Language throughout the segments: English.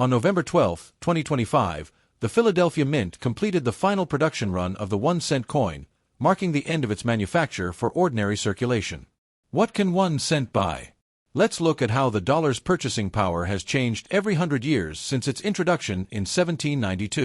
On November 12, 2025, the Philadelphia Mint completed the final production run of the 1-cent coin, marking the end of its manufacture for ordinary circulation. What can 1 cent buy? Let's look at how the dollar's purchasing power has changed every 100 years since its introduction in 1792.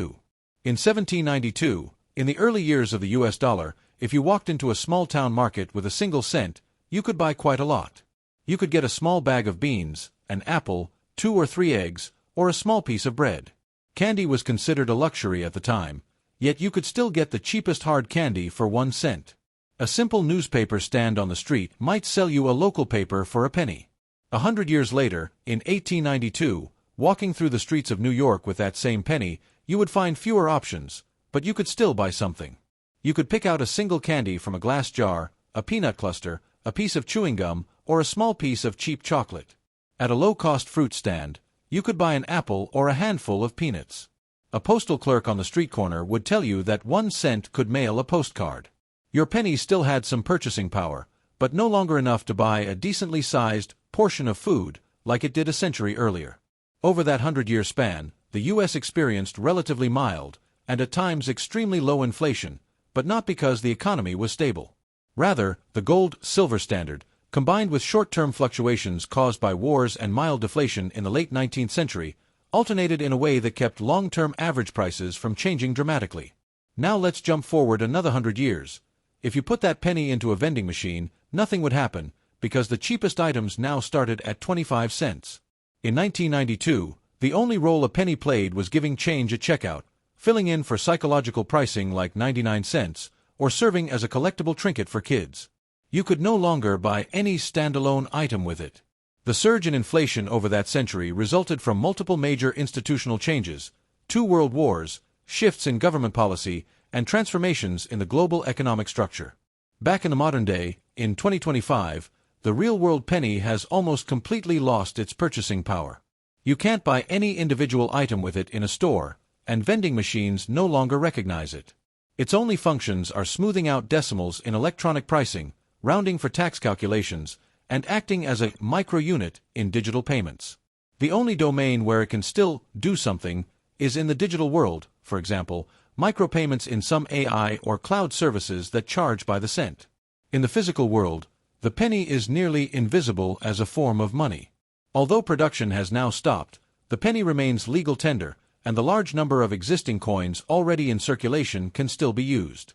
In 1792, in the early years of the US dollar, if you walked into a small-town market with a single cent, you could buy quite a lot. You could get a small bag of beans, an apple, 2 or 3 eggs, or a small piece of bread. Candy was considered a luxury at the time, yet you could still get the cheapest hard candy for 1 cent. A simple newspaper stand on the street might sell you a local paper for a penny. 100 years later, in 1892, walking through the streets of New York with that same penny, you would find fewer options, but you could still buy something. You could pick out a single candy from a glass jar, a peanut cluster, a piece of chewing gum, or a small piece of cheap chocolate. At a low-cost fruit stand, you could buy an apple or a handful of peanuts. A postal clerk on the street corner would tell you that 1 cent could mail a postcard. Your penny still had some purchasing power, but no longer enough to buy a decently sized portion of food like it did a century earlier. Over that 100-year span, the U.S. experienced relatively mild, and at times extremely low inflation, but not because the economy was stable. Rather, the gold-silver standard, combined with short-term fluctuations caused by wars and mild deflation in the late 19th century, alternated in a way that kept long-term average prices from changing dramatically. Now let's jump forward another 100 years. If you put that penny into a vending machine, nothing would happen, because the cheapest items now started at 25 cents. In 1992, the only role a penny played was giving change at checkout, filling in for psychological pricing like 99 cents, or serving as a collectible trinket for kids. You could no longer buy any standalone item with it. The surge in inflation over that century resulted from multiple major institutional changes, 2 world wars, shifts in government policy, and transformations in the global economic structure. Back in the modern day, in 2025, the real-world penny has almost completely lost its purchasing power. You can't buy any individual item with it in a store, and vending machines no longer recognize it. Its only functions are smoothing out decimals in electronic pricing, rounding for tax calculations, and acting as a micro-unit in digital payments. The only domain where it can still do something is in the digital world, for example, micropayments in some AI or cloud services that charge by the cent. In the physical world, the penny is nearly invisible as a form of money. Although production has now stopped, the penny remains legal tender, and the large number of existing coins already in circulation can still be used.